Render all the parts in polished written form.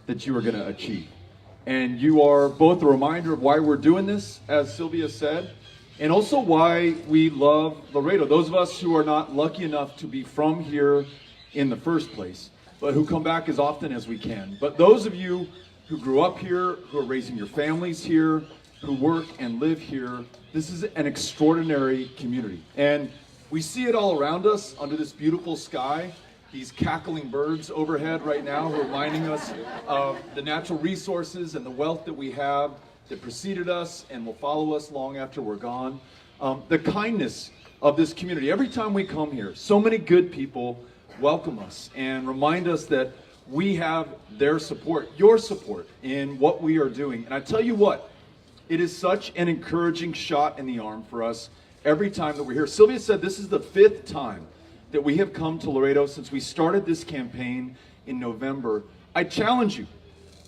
that you are going to achieve. And you are both a reminder of why we're doing this, as Sylvia said, and also why we love Laredo. Those of us who are not lucky enough to be from here in the first place, but who come back as often as we can. But those of you who grew up here, who are raising your families here, who work and live here, this is an extraordinary community. And we see it all around us under this beautiful sky. These cackling birds overhead right now who are reminding us of the natural resources and the wealth that we have that preceded us and will follow us long after we're gone. The kindness of this community. Every time we come here, so many good people welcome us and remind us that we have their support, your support in what we are doing. And I tell you what, it is such an encouraging shot in the arm for us every time that we're here. Sylvia said this is the 5th time that we have come to Laredo since we started this campaign in November. I challenge you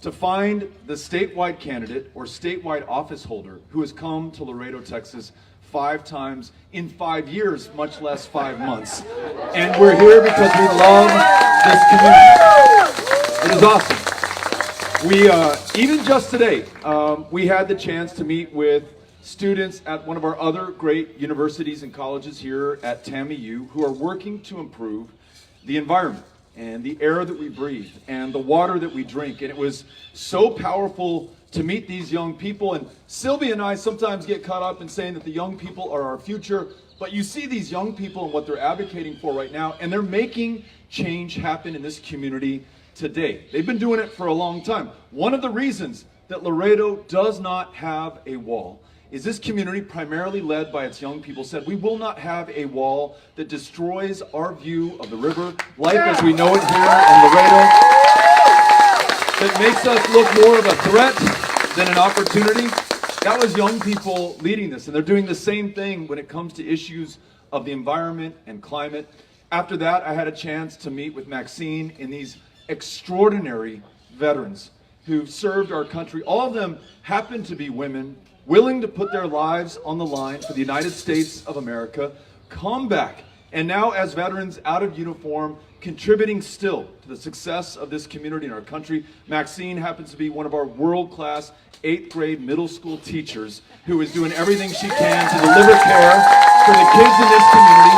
to find the statewide candidate or statewide office holder who has come to Laredo, Texas 5 times in 5 years, much less 5 months. And we're here because we love this community. It is awesome. We, even just today, we had the chance to meet with students at one of our other great universities and colleges here at TAMU who are working to improve the environment and the air that we breathe and the water that we drink. And it was so powerful to meet these young people. And Sylvia and I sometimes get caught up in saying that the young people are our future, but you see these young people and what they're advocating for right now, and they're making change happen in this community today. They've been doing it for a long time. One of the reasons that Laredo does not have a wall is this community, primarily led by its young people, said we will not have a wall that destroys our view of the river, life as we know it here in Laredo, that makes us look more of a threat than an opportunity. That was young people leading this, and they're doing the same thing when it comes to issues of the environment and climate. After that, I had a chance to meet with Maxine and these extraordinary veterans who served our country. All of them happen to be women, willing to put their lives on the line for the United States of America, come back, and now as veterans out of uniform, contributing still to the success of this community and our country. Maxine happens to be one of our world-class 8th grade middle school teachers who is doing everything she can to deliver care for the kids in this community,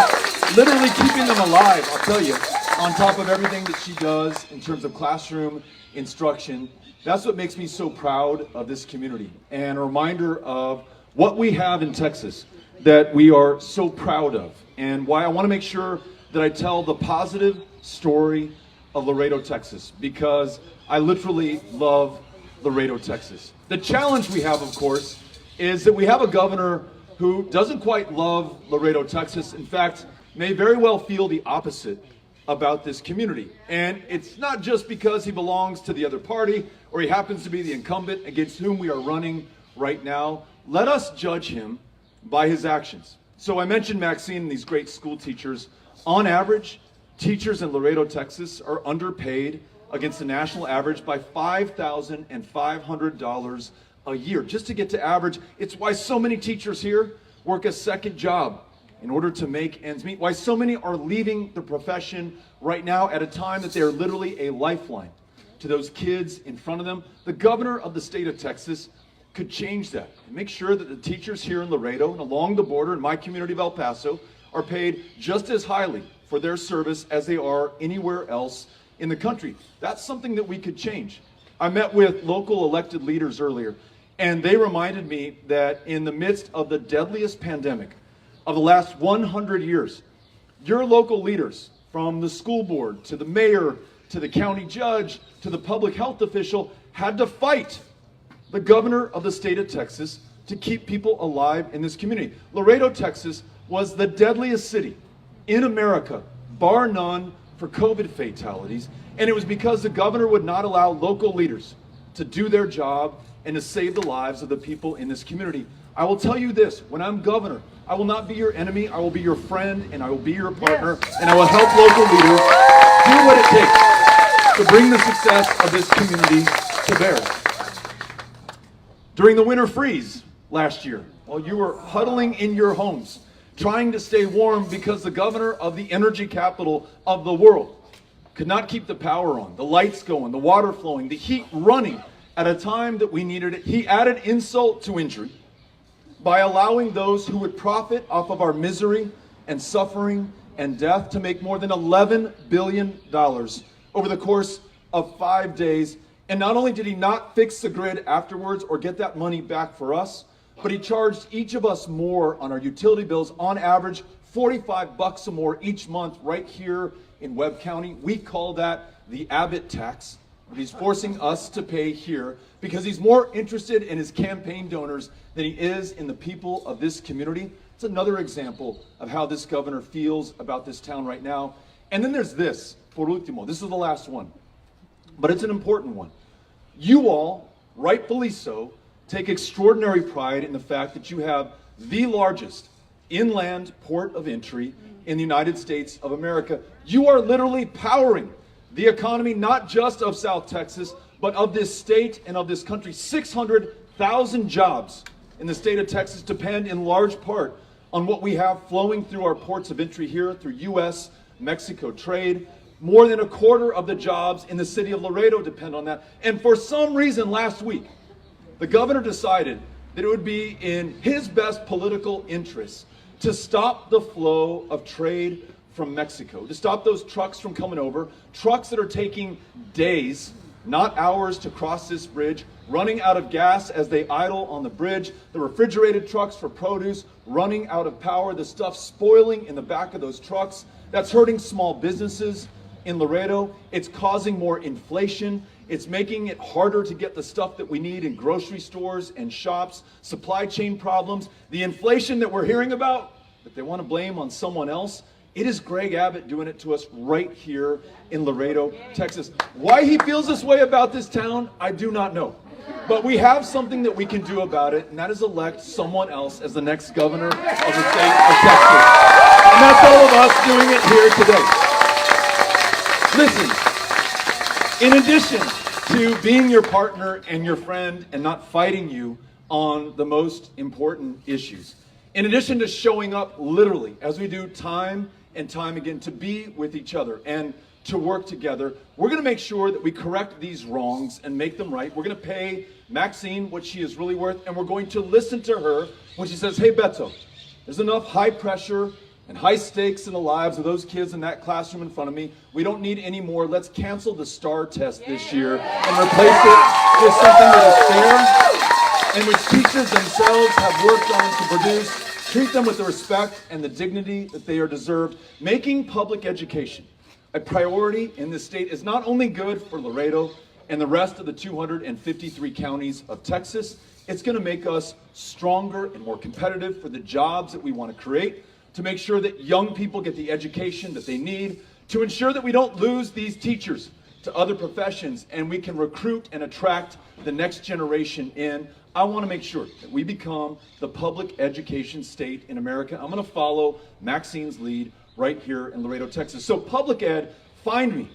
literally keeping them alive, I'll tell you, on top of everything that she does in terms of classroom instruction. That's what makes me so proud of this community, and a reminder of what we have in Texas that we are so proud of, and why I want to make sure that I tell the positive story of Laredo, Texas, because I literally love Laredo, Texas. The challenge we have, of course, is that we have a governor who doesn't quite love Laredo, Texas. In fact, may very well feel the opposite about this community. And it's not just because he belongs to the other party or he happens to be the incumbent against whom we are running right now. Let us judge him by his actions. So I mentioned Maxine and these great school teachers. On average, teachers in Laredo, Texas are underpaid against the national average by $5,500 a year. Just to get to average, it's why so many teachers here work a second job in order to make ends meet, why so many are leaving the profession right now at a time that they are literally a lifeline to those kids in front of them. The governor of the state of Texas could change that and make sure that the teachers here in Laredo and along the border in my community of El Paso are paid just as highly for their service as they are anywhere else in the country. That's something that we could change. I met with local elected leaders earlier, and they reminded me that in the midst of the deadliest pandemic of the last 100 years, your local leaders, from the school board to the mayor to the county judge to the public health official, had to fight the governor of the state of Texas to keep people alive in this community. Laredo, Texas was the deadliest city in America, bar none, for COVID fatalities. And it was because the governor would not allow local leaders to do their job and to save the lives of the people in this community. I will tell you this, when I'm governor, I will not be your enemy, I will be your friend, and I will be your partner, and I will help local leaders do what it takes to bring the success of this community to bear. During the winter freeze last year, while you were huddling in your homes, trying to stay warm because the governor of the energy capital of the world could not keep the power on, the lights going, the water flowing, the heat running at a time that we needed it. He added insult to injury by allowing those who would profit off of our misery and suffering and death to make more than $11 billion over the course of 5 days. And not only did he not fix the grid afterwards or get that money back for us, but he charged each of us more on our utility bills, on average $45 or more each month right here in Webb County. We call that the Abbott Tax. He's forcing us to pay here because he's more interested in his campaign donors than he is in the people of this community. It's another example of how this governor feels about this town right now. And then there's this, por último, this is the last one, but it's an important one. You all, rightfully so, take extraordinary pride in the fact that you have the largest inland port of entry in the United States of America. You are literally powering the economy, not just of South Texas, but of this state and of this country. 600,000 jobs in the state of Texas depend in large part on what we have flowing through our ports of entry here through U.S.-Mexico trade. More than a quarter of the jobs in the city of Laredo depend on that. And for some reason last week, the governor decided that it would be in his best political interests to stop the flow of trade from Mexico, to stop those trucks from coming over, trucks that are taking days, not hours, to cross this bridge, running out of gas as they idle on the bridge, the refrigerated trucks for produce running out of power, the stuff spoiling in the back of those trucks. That's hurting small businesses in Laredo. It's causing more inflation. It's making it harder to get the stuff that we need in grocery stores and shops, supply chain problems. The inflation that we're hearing about, that they want to blame on someone else, it is Greg Abbott doing it to us right here in Laredo, Texas. Why he feels this way about this town, I do not know. But we have something that we can do about it, and that is elect someone else as the next governor of the state of Texas. And that's all of us doing it here today. Listen, in addition to being your partner and your friend and not fighting you on the most important issues, in addition to showing up literally, as we do time and time again, to be with each other and to work together, we're going to make sure that we correct these wrongs and make them right. We're going to pay Maxine what she is really worth, and we're going to listen to her when she says, hey, Beto, there's enough high pressure and high stakes in the lives of those kids in that classroom in front of me. We don't need any more. Let's cancel the STAR test this year and replace it with something that is fair and which teachers themselves have worked on to produce. Treat them with the respect and the dignity that they are deserved. Making public education a priority in this state is not only good for Laredo and the rest of the 253 counties of Texas, it's going to make us stronger and more competitive for the jobs that we want to create, to make sure that young people get the education that they need, to ensure that we don't lose these teachers to other professions and we can recruit and attract the next generation in. I want to make sure that we become the public education state in America. I'm going to follow Maxine's lead right here in Laredo, Texas. So public ed, find me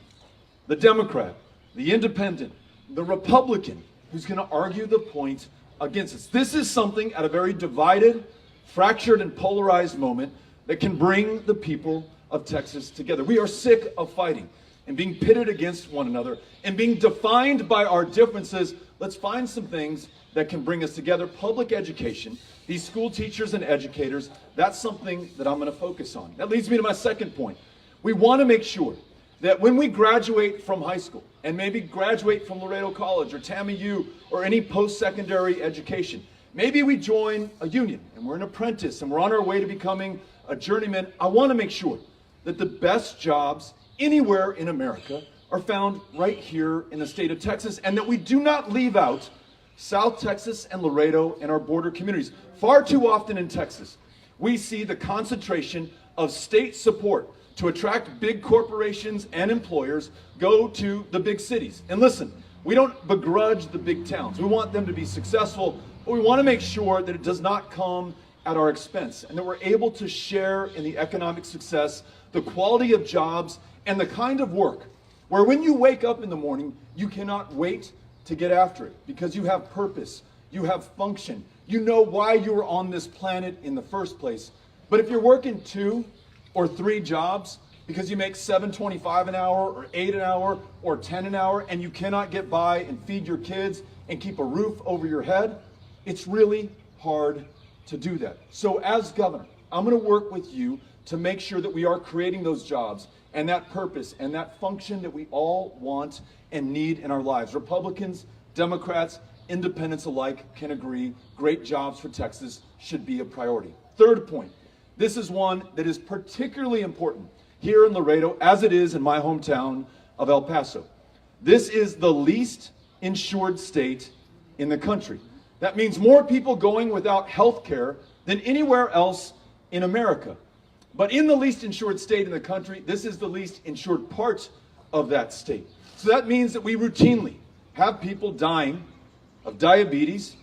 the Democrat, the independent, the Republican who's going to argue the point against us. This is something at a very divided, fractured, and polarized moment that can bring the people of Texas together. We are sick of fighting and being pitted against one another and being defined by our differences. Let's find some things that can bring us together. Public education, these school teachers and educators, that's something that I'm going to focus on. That leads me to my second point. We want to make sure that when we graduate from high school and maybe graduate from Laredo College or TAMU or any post-secondary education, maybe we join a union and we're an apprentice and we're on our way to becoming a journeyman. I want to make sure that the best jobs anywhere in America are found right here in the state of Texas, and that we do not leave out South Texas and Laredo and our border communities. Far too often in Texas, we see the concentration of state support to attract big corporations and employers go to the big cities. And listen, we don't begrudge the big towns. We want them to be successful, but we want to make sure that it does not come at our expense and that we're able to share in the economic success, the quality of jobs, and the kind of work where when you wake up in the morning, you cannot wait to get after it because you have purpose, you have function, you know why you were on this planet in the first place. But if you're working 2 or 3 jobs, because you make $7.25 an hour or $8 an hour or $10 an hour and you cannot get by and feed your kids and keep a roof over your head, it's really hard to do that. So as governor, I'm going to work with you to make sure that we are creating those jobs and that purpose and that function that we all want and need in our lives. Republicans, Democrats, independents alike can agree great jobs for Texas should be a priority. Third point, this is one that is particularly important here in Laredo, as it is in my hometown of El Paso. This is the least insured state in the country. That means more people going without health care than anywhere else in America. But in the least insured state in the country, this is the least insured part of that state. So that means that we routinely have people dying of diabetes,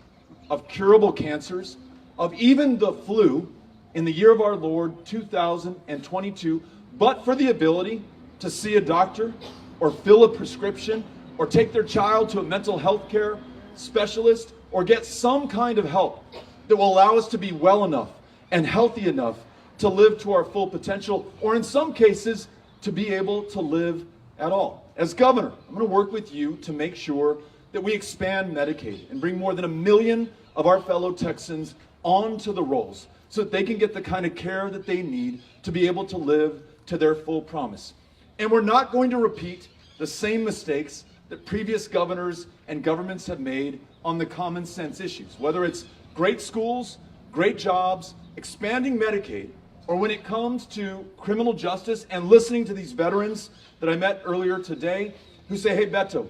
of curable cancers, of even the flu in the year of our Lord, 2022, but for the ability to see a doctor or fill a prescription or take their child to a mental health care specialist or get some kind of help that will allow us to be well enough and healthy enough to live to our full potential, or in some cases, to be able to live at all. As governor, I'm going to work with you to make sure that we expand Medicaid and bring more than 1 million of our fellow Texans onto the rolls so that they can get the kind of care that they need to be able to live to their full promise. And we're not going to repeat the same mistakes that previous governors and governments have made on the common sense issues, whether it's great schools, great jobs, expanding Medicaid, or when it comes to criminal justice and listening to these veterans that I met earlier today who say, hey, Beto,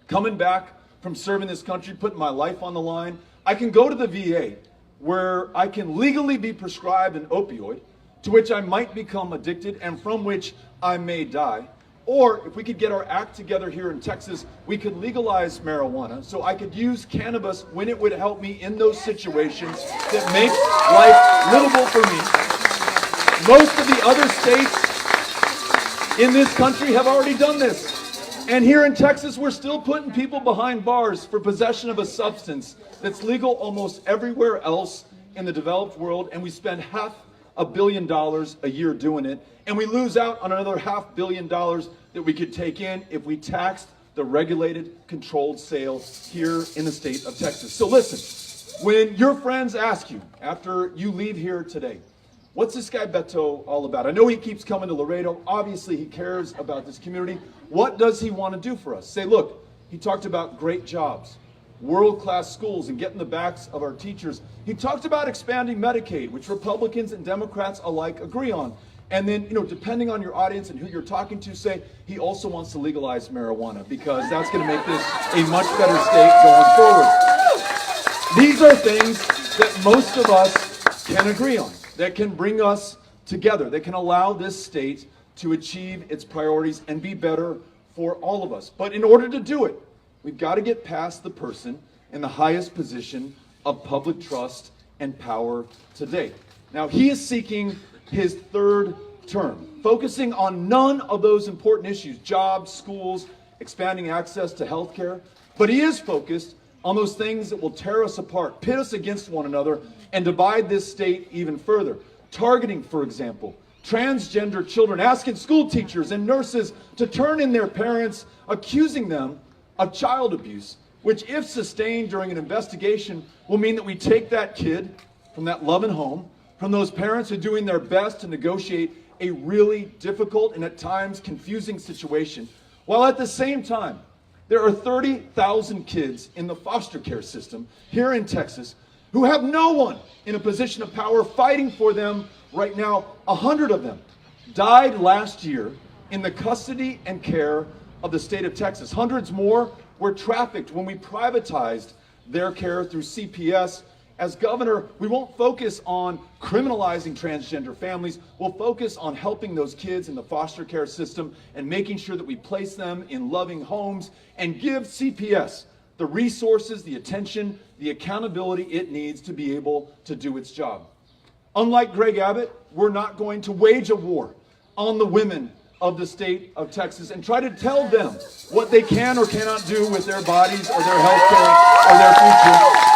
coming back from serving this country, putting my life on the line, I can go to the VA where I can legally be prescribed an opioid to which I might become addicted and from which I may die. Or if we could get our act together here in Texas, we could legalize marijuana so I could use cannabis when it would help me in those situations that make life livable for me. Most of the other states in this country have already done this. And here in Texas, we're still putting people behind bars for possession of a substance that's legal almost everywhere else in the developed world, and we spend $500 million a year doing it, and we lose out on another $500 million that we could take in if we taxed the regulated, controlled sale here in the state of Texas. So listen, when your friends ask you after you leave here today, what's this guy Beto all about? I know he keeps coming to Laredo. Obviously, he cares about this community. What does he want to do for us? Say, look, he talked about great jobs, world-class schools, and getting the backs of our teachers. He talked about expanding Medicaid, which Republicans and Democrats alike agree on. And then, depending on your audience and who you're talking to, say he also wants to legalize marijuana because that's going to make this a much better state going forward. These are things that most of us can agree on, that can bring us together, that can allow this state to achieve its priorities and be better for all of us. But in order to do it, we've got to get past the person in the highest position of public trust and power today. Now, he is seeking his third term, focusing on none of those important issues, jobs, schools, expanding access to health care, but he is focused on those things that will tear us apart, pit us against one another, and divide this state even further. Targeting, for example, transgender children, asking school teachers and nurses to turn in their parents, accusing them of child abuse, which, if sustained during an investigation, will mean that we take that kid from that loving home, from those parents who are doing their best to negotiate a really difficult and at times confusing situation, while at the same time, there are 30,000 kids in the foster care system here in Texas who have no one in a position of power fighting for them right now. 100 of them died last year in the custody and care of the state of Texas. Hundreds more were trafficked when we privatized their care through CPS. As governor, we won't focus on criminalizing transgender families. We'll focus on helping those kids in the foster care system and making sure that we place them in loving homes and give CPS the resources, the attention, the accountability it needs to be able to do its job. Unlike Greg Abbott, we're not going to wage a war on the women of the state of Texas and try to tell them what they can or cannot do with their bodies or their health care or their future.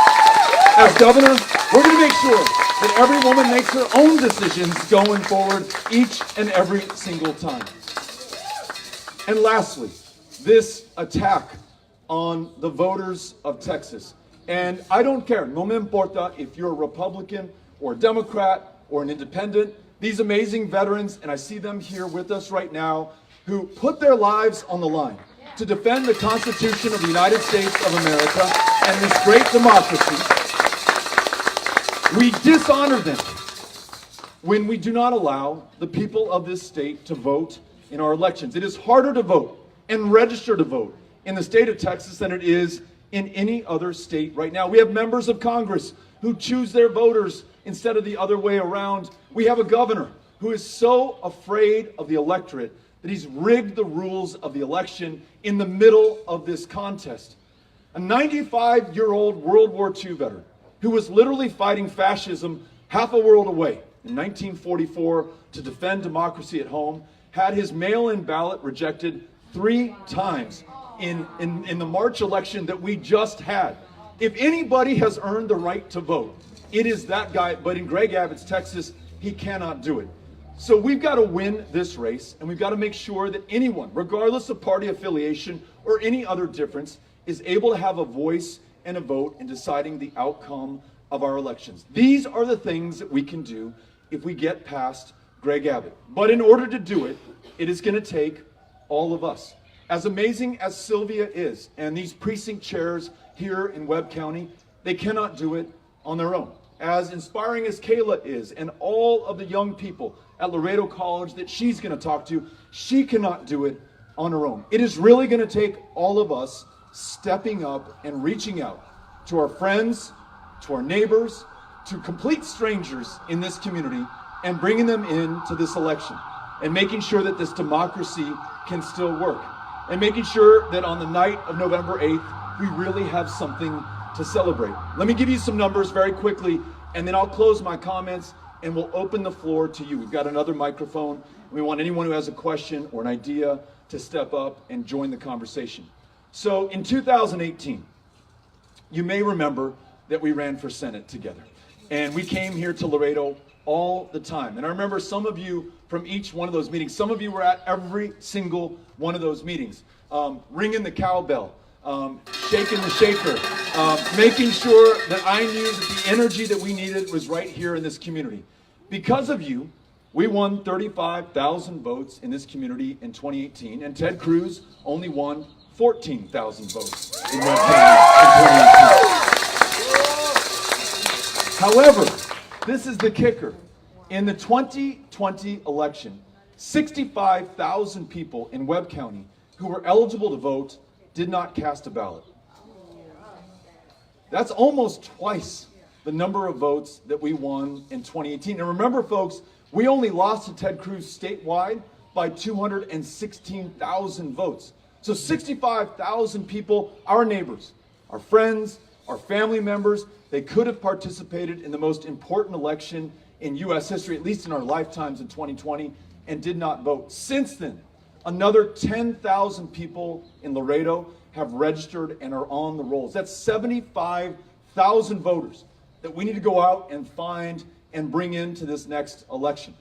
As governor, we're going to make sure that every woman makes her own decisions going forward each and every single time. And lastly, this attack on the voters of Texas. And I don't care, no me importa if you're a Republican or a Democrat or an independent, these amazing veterans, and I see them here with us right now, who put their lives on the line to defend the Constitution of the United States of America and this great democracy. We dishonor them when we do not allow the people of this state to vote in our elections. It is harder to vote and register to vote in the state of Texas than it is in any other state right now. We have members of Congress who choose their voters instead of the other way around. We have a governor who is so afraid of the electorate that he's rigged the rules of the election in the middle of this contest. A 95-year-old World War II veteran who was literally fighting fascism half a world away in 1944 to defend democracy at home, had his mail-in ballot rejected 3 times in the March election that we just had. If anybody has earned the right to vote, it is that guy, but in Greg Abbott's Texas, he cannot do it. So we've got to win this race, and we've got to make sure that anyone, regardless of party affiliation or any other difference, is able to have a voice and a vote in deciding the outcome of our elections. These are the things that we can do if we get past Greg Abbott. But in order to do it, it is going to take all of us. As amazing as Sylvia is, and these precinct chairs here in Webb County, they cannot do it on their own. As inspiring as Kayla is, and all of the young people at Laredo College that she's going to talk to, she cannot do it on her own. It is really going to take all of us stepping up and reaching out to our friends, to our neighbors, to complete strangers in this community, and bringing them into this election, and making sure that this democracy can still work, and making sure that on the night of November 8th, we really have something to celebrate. Let me give you some numbers very quickly, and then I'll close my comments and we'll open the floor to you. We've got another microphone. We want anyone who has a question or an idea to step up and join the conversation. So in 2018, you may remember that we ran for Senate together, and we came here to Laredo all the time. And I remember some of you from each one of those meetings. Some of you were at every single one of those meetings, ringing the cowbell, shaking the shaker, making sure that I knew that the energy that we needed was right here in this community. Because of you, we won 35,000 votes in this community in 2018, and Ted Cruz only won 14,000 votes in Webb County in 2018. However, this is the kicker. In the 2020 election, 65,000 people in Webb County who were eligible to vote did not cast a ballot. That's almost twice the number of votes that we won in 2018. And remember, folks, we only lost to Ted Cruz statewide by 216,000 votes. So 65,000 people, our neighbors, our friends, our family members, they could have participated in the most important election in U.S. history, at least in our lifetimes in 2020, and did not vote. Since then, another 10,000 people in Laredo have registered and are on the rolls. That's 75,000 voters that we need to go out and find and bring into this next election.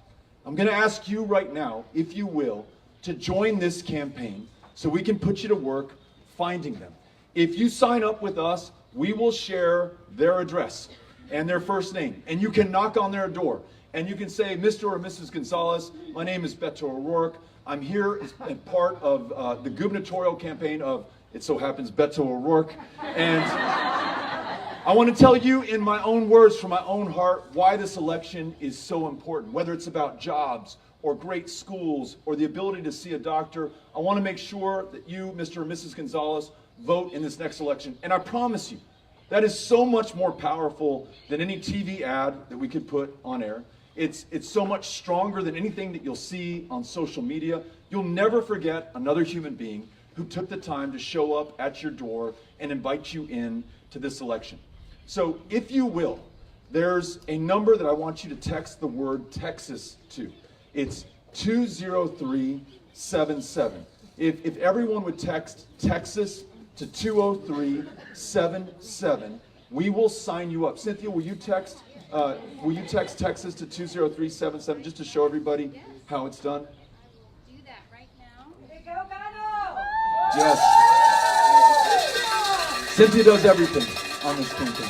I'm going to ask you right now, if you will, to join this campaign so we can put you to work finding them. If you sign up with us, we will share their address and their first name, and you can knock on their door and you can say, Mr. or Mrs. Gonzalez, my name is Beto O'Rourke. I'm here as part of the gubernatorial campaign of, it so happens, Beto O'Rourke. And I want to tell you in my own words, from my own heart, why this election is so important. Whether it's about jobs or great schools or the ability to see a doctor, I want to make sure that you, Mr. or Mrs. Gonzalez, vote in this next election. And I promise you, that is so much more powerful than any TV ad that we could put on air. It's so much stronger than anything that you'll see on social media. You'll never forget another human being who took the time to show up at your door and invite you in to this election. So if you will, there's a number that I want you to text the word Texas to. It's 20377. If everyone would text Texas to 20377, we will sign you up. Cynthia, will you text will you text Texas to 20377 just to show everybody how it's done? Do that right now. Yes. Cynthia does everything on this campaign.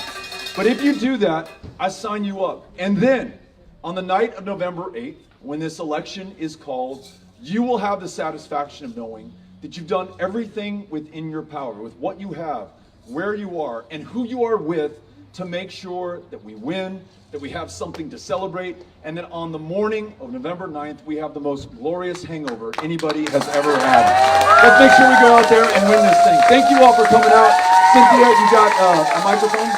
But if you do that, I sign you up. And then, on the night of November 8th, when this election is called, you will have the satisfaction of knowing that you've done everything within your power, with what you have, where you are, and who you are with, to make sure that we win, that we have something to celebrate, and that on the morning of November 9th, we have the most glorious hangover anybody has ever had. Let's make sure we go out there and win this thing. Thank you all for coming out. Cynthia, you got a microphone?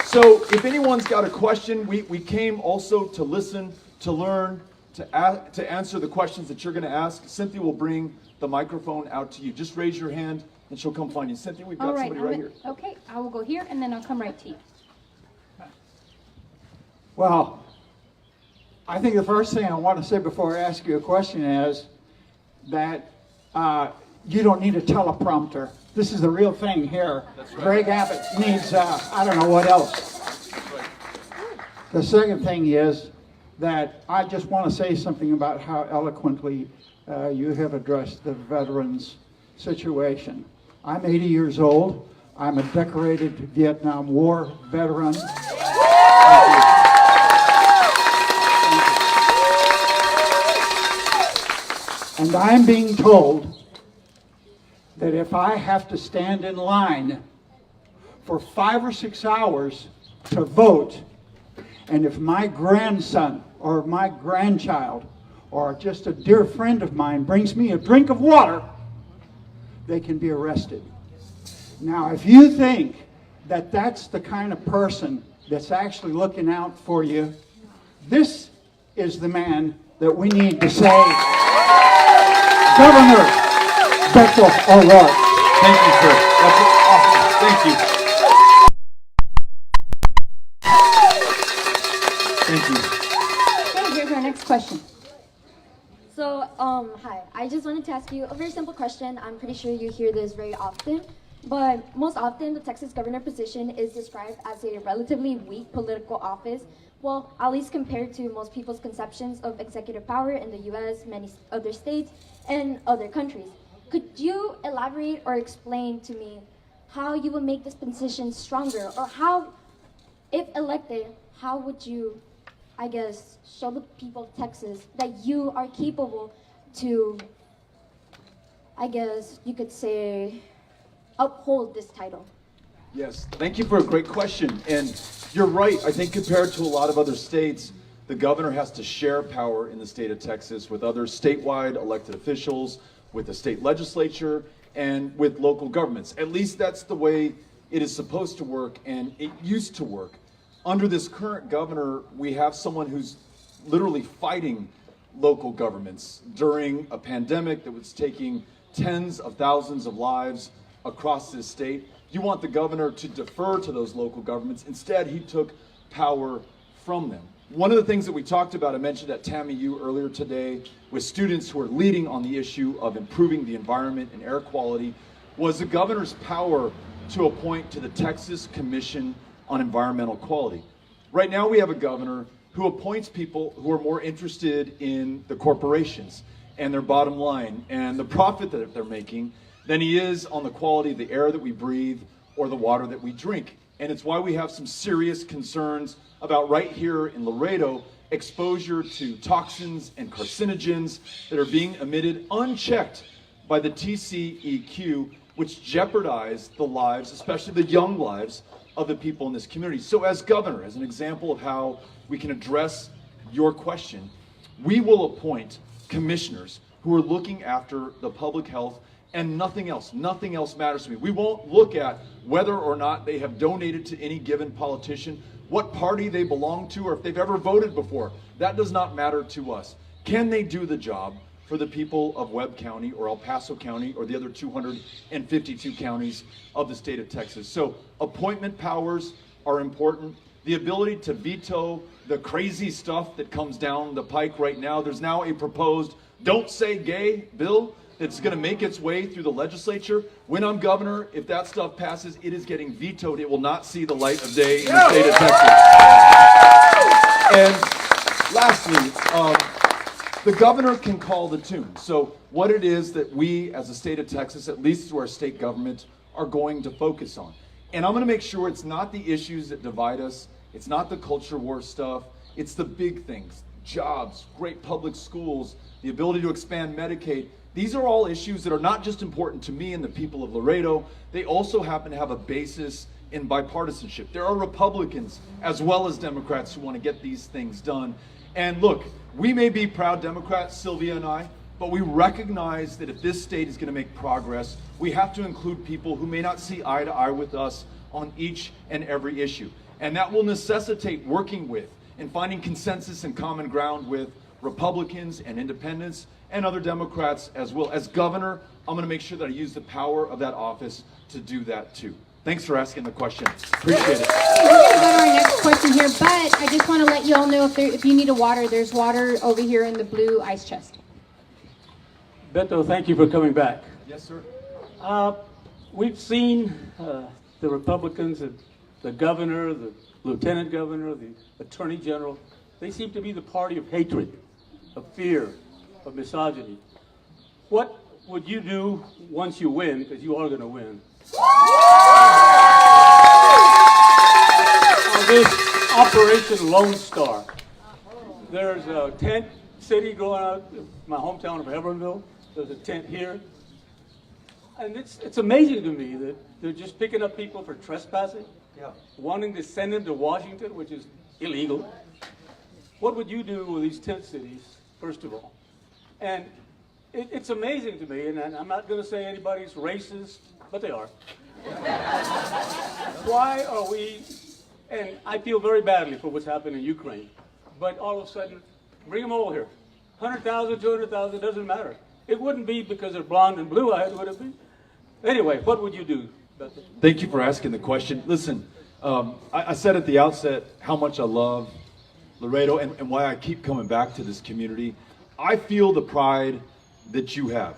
So if anyone's got a question, we came also to listen, to learn, to answer the questions that you're going to ask. Cynthia will bring the microphone out to you. Just raise your hand and she'll come find you. Cynthia, we've got somebody right here. Okay, I will go here and then I'll come right to you. Well, I think the first thing I want to say before I ask you a question is that you don't need a teleprompter. This is the real thing here. That's right. Greg Abbott needs, I don't know what else. That's right. The second thing is that I just want to say something about how eloquently you have addressed the veterans situation. I'm 80 years old. I'm a decorated Vietnam War veteran. And I'm being told that if I have to stand in line for 5 or 6 hours to vote, and if my grandson or my grandchild or just a dear friend of mine brings me a drink of water, they can be arrested. Now, if you think that that's the kind of person that's actually looking out for you, this is the man that we need to say, Governor Beto O'Rourke. Thank you, sir. That's awesome. Thank you. Thank you. Okay, here's our next question. So, hi. I just wanted to ask you a very simple question. I'm pretty sure you hear this very often, but most often the Texas governor position is described as a relatively weak political office. Well, at least compared to most people's conceptions of executive power in the U.S., many other states, and other countries. Could you elaborate or explain to me how you would make this position stronger, or how, if elected, how would you, I guess, show the people of Texas that you are capable to, I guess you could say, uphold this title? Yes, thank you for a great question. And you're right. I think compared to a lot of other states, the governor has to share power in the state of Texas with other statewide elected officials, with the state legislature, and with local governments. At least that's the way it is supposed to work, and it used to work. Under this current governor, we have someone who's literally fighting local governments during a pandemic that was taking tens of thousands of lives across this state. You want the governor to defer to those local governments. Instead, he took power from them. One of the things that we talked about, I mentioned at TAMIU earlier today, with students who are leading on the issue of improving the environment and air quality, was the governor's power to appoint to the Texas Commission on Environmental Quality. Right now we have a governor who appoints people who are more interested in the corporations and their bottom line and the profit that they're making than he is on the quality of the air that we breathe or the water that we drink. And it's why we have some serious concerns about right here in Laredo, exposure to toxins and carcinogens that are being emitted unchecked by the TCEQ, which jeopardize the lives, especially the young lives, of the people in this community. So as governor, as an example of how we can address your question, we will appoint commissioners who are looking after the public health and nothing else. Nothing else matters to me. We won't look at whether or not they have donated to any given politician, what party they belong to, or if they've ever voted before. That does not matter to us. Can they do the job for the people of Webb County or El Paso County or the other 252 counties of the state of Texas? So appointment powers are important. The ability to veto the crazy stuff that comes down the pike right now. There's now a proposed Don't Say Gay bill that's going to make its way through the legislature. When I'm governor, if that stuff passes, it is getting vetoed. It will not see the light of day in the state of Texas. And lastly, the governor can call the tune. So what it is that we as a state of Texas, at least through our state government, are going to focus on. And I'm going to make sure it's not the issues that divide us. It's not the culture war stuff. It's the big things. Jobs, great public schools, the ability to expand Medicaid. These are all issues that are not just important to me and the people of Laredo. They also happen to have a basis in bipartisanship. There are Republicans as well as Democrats who want to get these things done. And look, we may be proud Democrats, Sylvia and I, but we recognize that if this state is going to make progress, we have to include people who may not see eye to eye with us on each and every issue. And that will necessitate working with and finding consensus and common ground with Republicans and independents and other Democrats as well. As governor, I'm going to make sure that I use the power of that office to do that too. Thanks for asking the question. Appreciate it. We're going to go to our next question here, but I just want to let you all know if you need a water, there's water over here in the blue ice chest. Beto, thank you for coming back. Yes, sir. We've seen the Republicans, the governor, the lieutenant governor, the attorney general. They seem to be the party of hatred, of fear, of misogyny. What would you do once you win, because you are going to win, on this Operation Lone Star? There's a tent city going out in my hometown of Hebbronville. There's a tent here. And it's amazing to me that they're just picking up people for trespassing, wanting to send them to Washington, which is illegal. What would you do with these tent cities, first of all? And it's amazing to me, and I'm not going to say anybody's racist, but they are. Why are we, and I feel very badly for what's happened in Ukraine, but all of a sudden, bring them over here. 100,000, 200,000, doesn't matter. It wouldn't be because they're blonde and blue-eyed, would it be? Anyway, what would you do, Beto? Thank you for asking the question. Listen, I said at the outset how much I love Laredo and why I keep coming back to this community. I feel the pride that you have.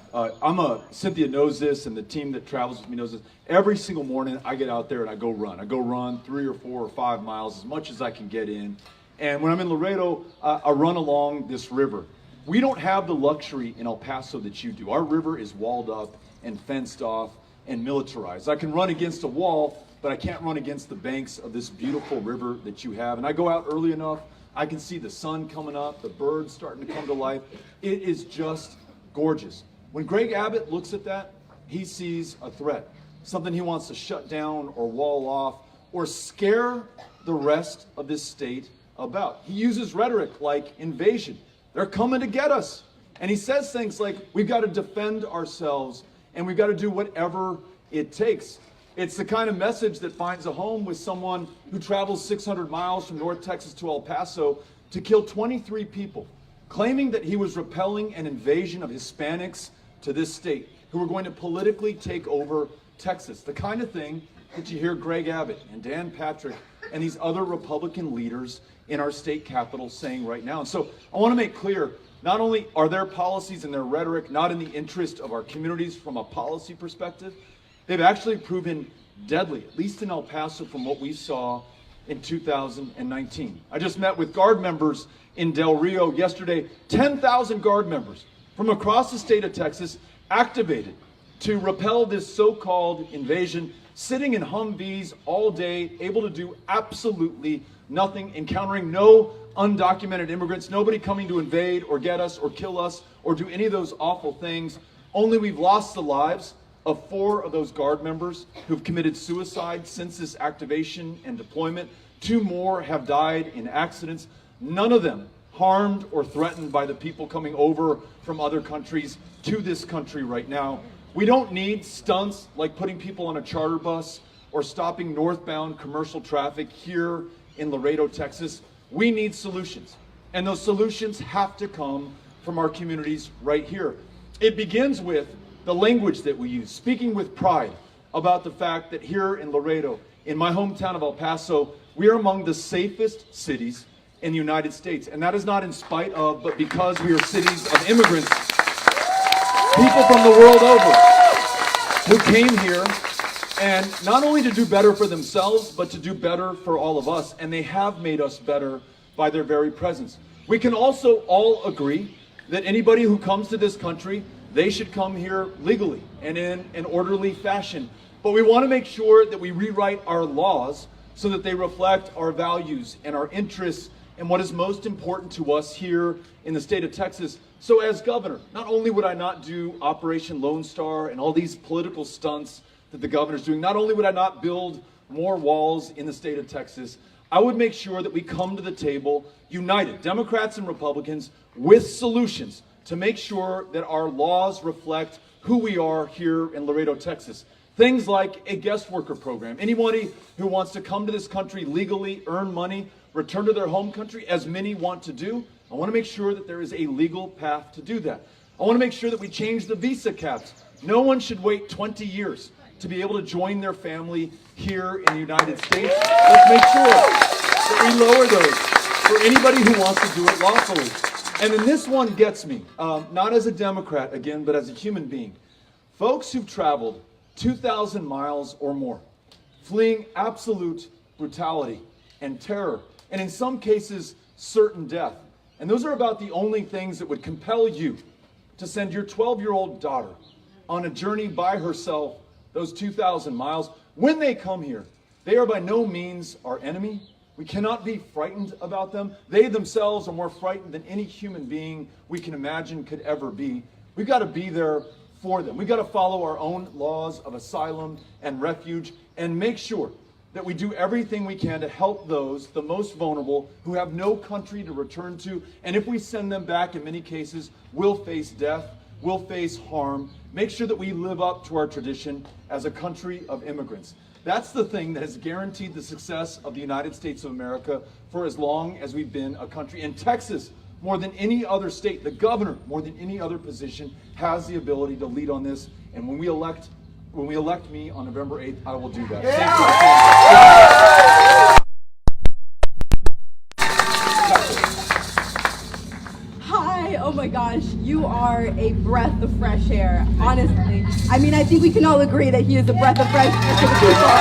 Cynthia knows this, and the team that travels with me knows this. Every single morning I get out there and I go run. I go run 3 or 4 or 5 miles, as much as I can get in. And when I'm in Laredo, I run along this river. We don't have the luxury in El Paso that you do. Our river is walled up and fenced off and militarized. I can run against a wall, but I can't run against the banks of this beautiful river that you have. And I go out early enough, I can see the sun coming up, the birds starting to come to life. It is just gorgeous. When Greg Abbott looks at that, he sees a threat, something he wants to shut down or wall off or scare the rest of this state about. He uses rhetoric like invasion. They're coming to get us. And he says things like, we've got to defend ourselves and we've got to do whatever it takes. It's the kind of message that finds a home with someone who travels 600 miles from North Texas to El Paso to kill 23 people, claiming that he was repelling an invasion of Hispanics to this state who were going to politically take over Texas. The kind of thing that you hear Greg Abbott and Dan Patrick and these other Republican leaders in our state capital saying right now. And so I want to make clear, not only are their policies and their rhetoric not in the interest of our communities from a policy perspective, they've actually proven deadly, at least in El Paso from what we saw in 2019. I just met with Guard members in Del Rio yesterday. 10,000 Guard members from across the state of Texas activated to repel this so-called invasion, sitting in Humvees all day, able to do absolutely nothing, encountering no undocumented immigrants, nobody coming to invade or get us or kill us or do any of those awful things. Only we've lost the lives of 4 of those Guard members who've committed suicide since this activation and deployment. 2 more have died in accidents, none of them harmed or threatened by the people coming over from other countries to this country right now. We don't need stunts like putting people on a charter bus or stopping northbound commercial traffic here in Laredo, Texas. We need solutions, and those solutions have to come from our communities right here. It begins with the language that we use, speaking with pride about the fact that here in Laredo, in my hometown of El Paso, we are among the safest cities in the United States. And that is not in spite of, but because we are cities of immigrants. people from the world over who came here and not only to do better for themselves, but to do better for all of us. And they have made us better by their very presence. We can also all agree that anybody who comes to this country, they should come here legally and in an orderly fashion. But we want to make sure that we rewrite our laws so that they reflect our values and our interests and what is most important to us here in the state of Texas. So as governor, not only would I not do Operation Lone Star and all these political stunts that the governor's doing, not only would I not build more walls in the state of Texas, I would make sure that we come to the table united, Democrats and Republicans, with solutions to make sure that our laws reflect who we are here in Laredo, Texas. Things like a guest worker program. Anybody who wants to come to this country legally, earn money, return to their home country, as many want to do, I want to make sure that there is a legal path to do that. I want to make sure that we change the visa caps. No one should wait 20 years to be able to join their family here in the United States. Let's make sure that we lower those for anybody who wants to do it lawfully. And then this one gets me, not as a Democrat again, but as a human being. Folks who've traveled 2,000 miles or more, fleeing absolute brutality and terror, and in some cases, certain death. And those are about the only things that would compel you to send your 12-year-old daughter on a journey by herself, those 2,000 miles. When they come here, they are by no means our enemy. We cannot be frightened about them. They themselves are more frightened than any human being we can imagine could ever be. We've got to be there for them. We've got to follow our own laws of asylum and refuge and make sure that we do everything we can to help those, the most vulnerable, who have no country to return to. And if we send them back, in many cases, will face death, will face harm. Make sure that we live up to our tradition as a country of immigrants. That's the thing that has guaranteed the success of the United States of America for as long as we've been a country. And Texas, more than any other state, the governor, more than any other position, has the ability to lead on this. And when we elect me on November 8th, I will do that. Hi, oh my gosh, you are a breath of fresh air, honestly. I mean, I think we can all agree that he is a breath of fresh air to the people.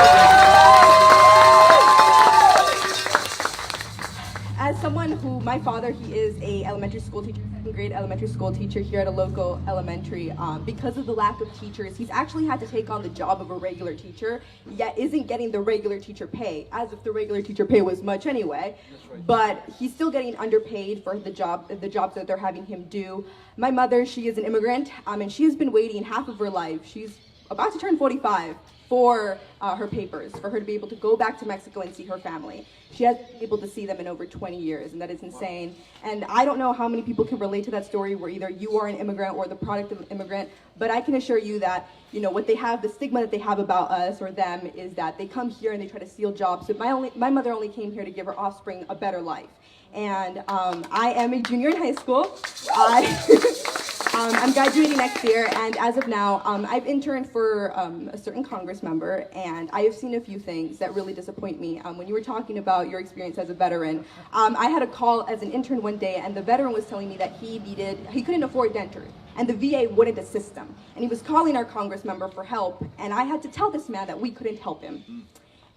As someone who, my father, he is a elementary school teacher, second grade elementary school teacher here at a local elementary. Because of the lack of teachers, he's actually had to take on the job of a regular teacher, yet isn't getting the regular teacher pay, as if the regular teacher pay was much anyway. But he's still getting underpaid for the jobs that they're having him do. My mother, she is an immigrant, and she has been waiting half of her life. She's about to turn 45 for her papers, for her to be able to go back to Mexico and see her family. She hasn't been able to see them in over 20 years, and that is insane. And I don't know how many people can relate to that story where either you are an immigrant or the product of an immigrant, but I can assure you that, you know, what they have, the stigma that they have about us or them is that they come here and they try to steal jobs. So my mother only came here to give her offspring a better life. And I am a junior in high school. I'm graduating next year, and as of now, I've interned for a certain Congress member, and I have seen a few things that really disappoint me. When you were talking about your experience as a veteran, I had a call as an intern one day, and the veteran was telling me that he couldn't afford dentures, and the VA wouldn't assist him. And he was calling our Congress member for help, and I had to tell this man that we couldn't help him.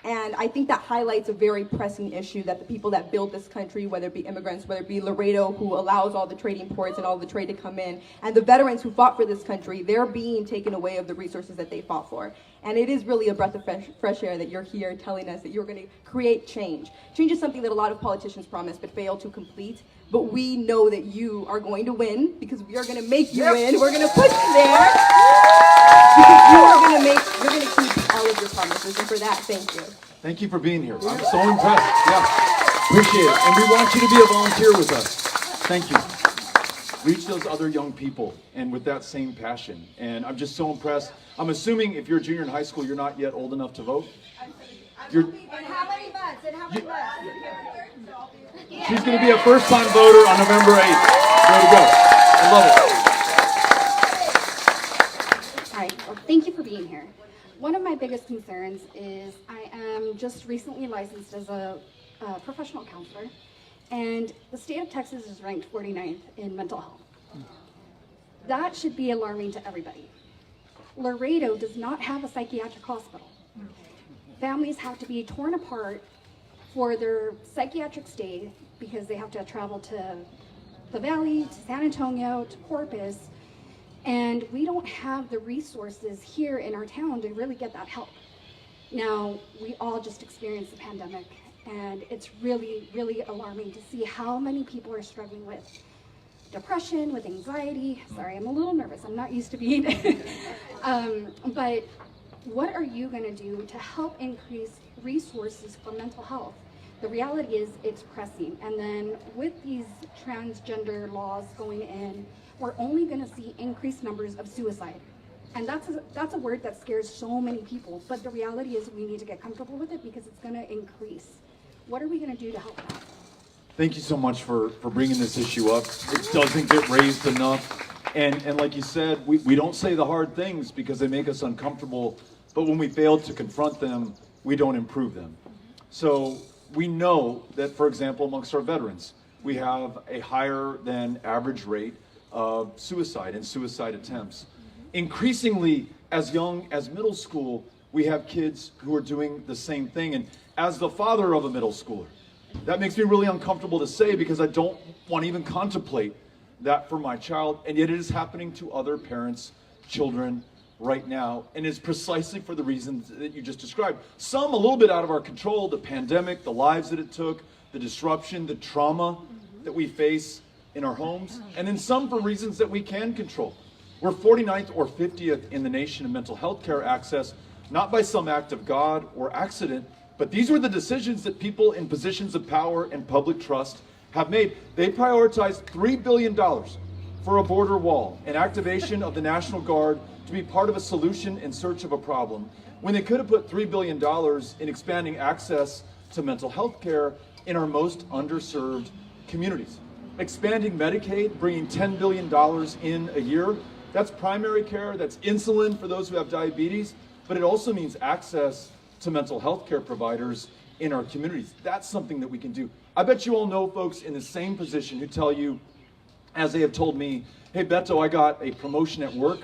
And I think that highlights a very pressing issue that the people that build this country, whether it be immigrants, whether it be Laredo, who allows all the trading ports and all the trade to come in, and the veterans who fought for this country, they're being taken away of the resources that they fought for. And it is really a breath of fresh air that you're here telling us that you're going to create change. Change is something that a lot of politicians promise but fail to complete. But we know that you are going to win because we are going to make you win. We're going to put you there because you're going to keep all of your promises. And for that, thank you. Thank you for being here. I'm so impressed. Yeah, appreciate it. And we want you to be a volunteer with us. Thank you. Reach those other young people and with that same passion. And I'm just so impressed. I'm assuming if you're a junior in high school, you're not yet old enough to vote. And how many votes? She's going to be a first-time voter on November 8th. Way to go. I love it. All right, well, thank you for being here. One of my biggest concerns is I am just recently licensed as a professional counselor, and the state of Texas is ranked 49th in mental health. That should be alarming to everybody. Laredo does not have a psychiatric hospital. Families have to be torn apart for their psychiatric stay because they have to travel to the Valley, to San Antonio, to Corpus, and we don't have the resources here in our town to really get that help. Now, we all just experienced the pandemic, and it's really, really alarming to see how many people are struggling with depression, with anxiety. Sorry, I'm a little nervous. I'm not used to being. But what are you going to do to help increase resources for mental health? The reality is it's pressing. And then with these transgender laws going in, we're only going to see increased numbers of suicide. And that's a word that scares so many people. But the reality is we need to get comfortable with it because it's going to increase. What are we going to do to help that? Thank you so much for bringing this issue up. It doesn't get raised enough. And like you said, we don't say the hard things because they make us uncomfortable. But when we fail to confront them, we don't improve them. So we know that, for example, amongst our veterans, we have a higher than average rate of suicide and suicide attempts. Increasingly, as young as middle school, we have kids who are doing the same thing. And as the father of a middle schooler, that makes me really uncomfortable to say because I don't want to even contemplate that for my child. And yet it is happening to other parents' children right now. And it's precisely for the reasons that you just described. Some a little bit out of our control, the pandemic, the lives that it took, the disruption, the trauma that we face in our homes. And then some for reasons that we can control. We're 49th or 50th in the nation in mental health care access, not by some act of God or accident, but these were the decisions that people in positions of power and public trust have made. They prioritized $3 billion for a border wall and activation of the National Guard to be part of a solution in search of a problem, when they could have put $3 billion in expanding access to mental health care in our most underserved communities. Expanding Medicaid, bringing $10 billion in a year. That's primary care, that's insulin for those who have diabetes, but it also means access to mental health care providers in our communities. That's something that we can do. I bet you all know folks in the same position who tell you, as they have told me, hey Beto, I got a promotion at work,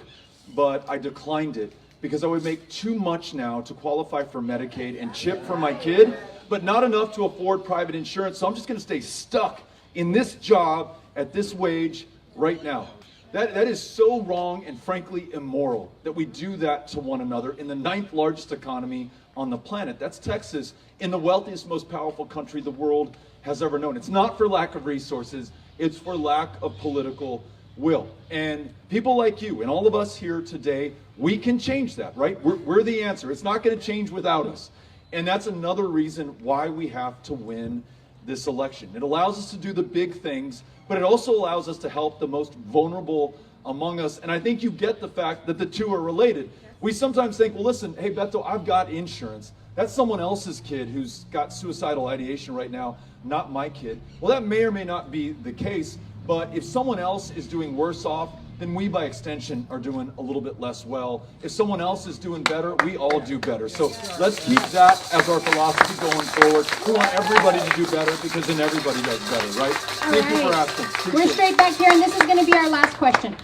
but I declined it because I would make too much now to qualify for Medicaid and CHIP for my kid, but not enough to afford private insurance, so I'm just gonna stay stuck in this job at this wage right now. That is so wrong and frankly immoral that we do that to one another in the 9th largest economy on the planet. That's Texas, in the wealthiest, most powerful country the world has ever known. It's not for lack of resources, it's for lack of political will. And people like you and all of us here today, we can change that, right? We're the answer. It's not going to change without us. And that's another reason why we have to win this election. It allows us to do the big things, but it also allows us to help the most vulnerable among us. And I think you get the fact that the two are related. We sometimes think, well, listen, hey, Beto, I've got insurance. That's someone else's kid who's got suicidal ideation right now, not my kid. Well, that may or may not be the case, but if someone else is doing worse off, then we, by extension, are doing a little bit less well. If someone else is doing better, we all do better. So let's keep that as our philosophy going forward. We want everybody to do better because then everybody does better, right? Thank you for asking. We're Appreciate it. straight back here, and this is going to be our last question.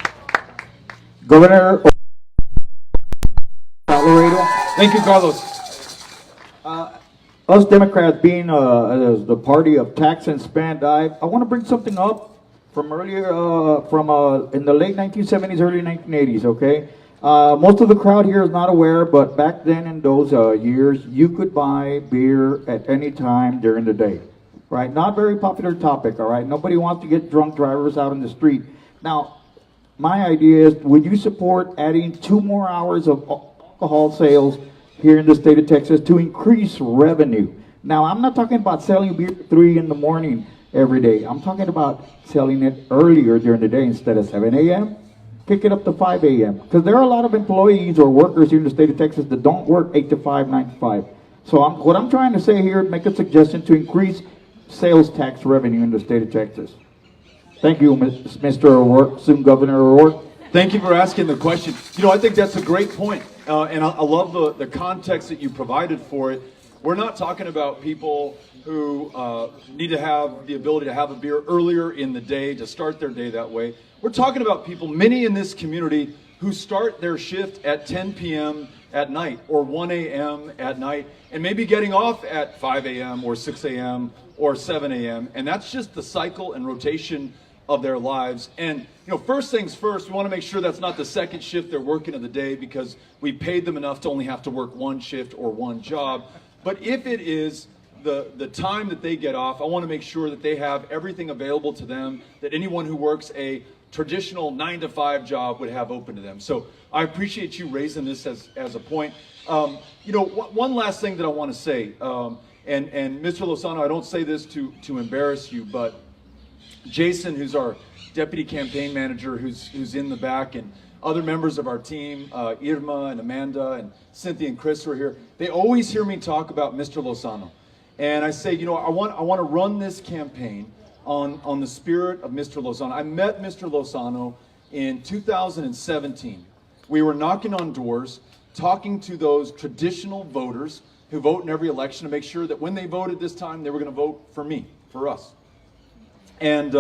Governor Laredo, Thank you, Carlos. us Democrats being as the party of tax and spend, I want to bring something up from earlier, in the late 1970s, early 1980s, okay? Most of the crowd here is not aware, but back then in those years, you could buy beer at any time during the day, right? Not very popular topic, all right? Nobody wants to get drunk drivers out in the street. Now, my idea is, would you support adding 2 more hours of alcohol sales here in the state of Texas to increase revenue? Now, I'm not talking about selling beer at 3 in the morning every day. I'm talking about selling it earlier during the day instead of 7 a.m. Kick it up to 5 a.m. Because there are a lot of employees or workers here in the state of Texas that don't work 8 to 5, 9 to 5. So what I'm trying to say here, make a suggestion to increase sales tax revenue in the state of Texas. Thank you, Mr. O'Rourke, soon Governor O'Rourke. Thank you for asking the question. You know, I think that's a great point. And I love the context that you provided for it. We're not talking about people who need to have the ability to have a beer earlier in the day to start their day that way. We're talking about people, many in this community, who start their shift at 10 p.m. at night or 1 a.m. at night and maybe getting off at 5 a.m. or 6 a.m. or 7 a.m. And that's just the cycle and rotation of their lives. And first things first, we want to make sure that's not the second shift they're working of the day because we paid them enough to only have to work one shift or one job. But if it is the time that they get off, I want to make sure that they have everything available to them that anyone who works a traditional 9-to-5 job would have open to them. So I appreciate you raising this as a point. One last thing that I want to say, and Mr. Lozano, I don't say this to embarrass you, but Jason, who's our deputy campaign manager, who's in the back, and other members of our team, Irma and Amanda and Cynthia and Chris who are here, they always hear me talk about Mr. Lozano. And I say, I want to run this campaign on the spirit of Mr. Lozano. I met Mr. Lozano in 2017. We were knocking on doors, talking to those traditional voters who vote in every election to make sure that when they voted this time, they were going to vote for me, for us. And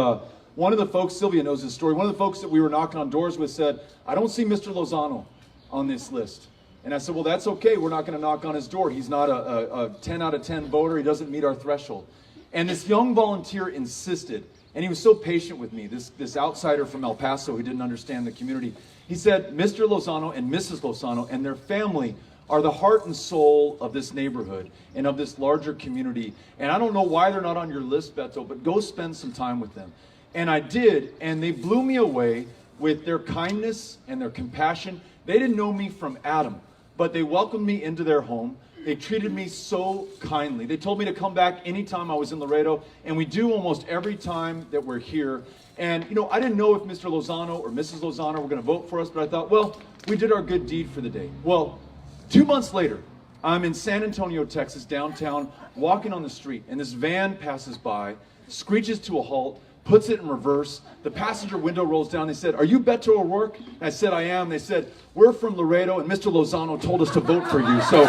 one of the folks, Sylvia knows this story, one of the folks that we were knocking on doors with said, I don't see Mr. Lozano on this list. And I said, well, that's okay. We're not going to knock on his door. He's not a 10 out of 10 voter. He doesn't meet our threshold. And this young volunteer insisted, and he was so patient with me, this outsider from El Paso who didn't understand the community. He said, Mr. Lozano and Mrs. Lozano and their family are the heart and soul of this neighborhood and of this larger community. And I don't know why they're not on your list, Beto, but go spend some time with them. And I did, and they blew me away with their kindness and their compassion. They didn't know me from Adam, but they welcomed me into their home. They treated me so kindly. They told me to come back anytime I was in Laredo, and we do almost every time that we're here. And, I didn't know if Mr. Lozano or Mrs. Lozano were going to vote for us, but I thought, well, we did our good deed for the day. Well, 2 months later, I'm in San Antonio, Texas, downtown, walking on the street, and this van passes by, screeches to a halt, puts it in reverse. The passenger window rolls down. They said, are you Beto O'Rourke? And I said, I am. They said, we're from Laredo, and Mr. Lozano told us to vote for you. So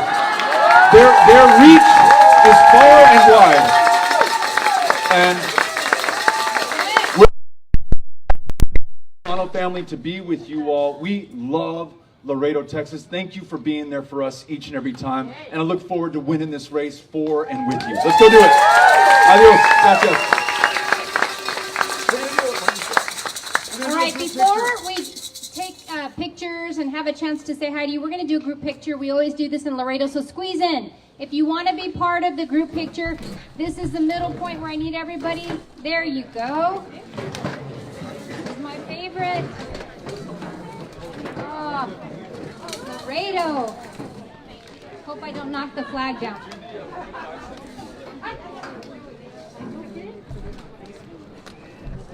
their reach is far and wide. And we're the Lozano family to be with you all. We love Laredo, Texas. Thank you for being there for us each and every time. And I look forward to winning this race for and with you. Let's go do it. Adios. Gracias. All right, before we take pictures and have a chance to say hi to you, we're going to do a group picture. We always do this in Laredo, so squeeze in. If you want to be part of the group picture, this is the middle point where I need everybody. There you go. This is my favorite. Oh, Laredo. Hope I don't knock the flag down.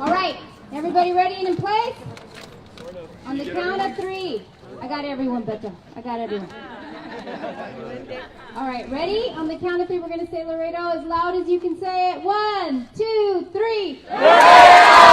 All right. Everybody ready and in place? On the count of 3. I got everyone, Beto. I got everyone. All right, ready? On the count of 3, we're going to say Laredo as loud as you can say it. 1, 2, 3. Laredo!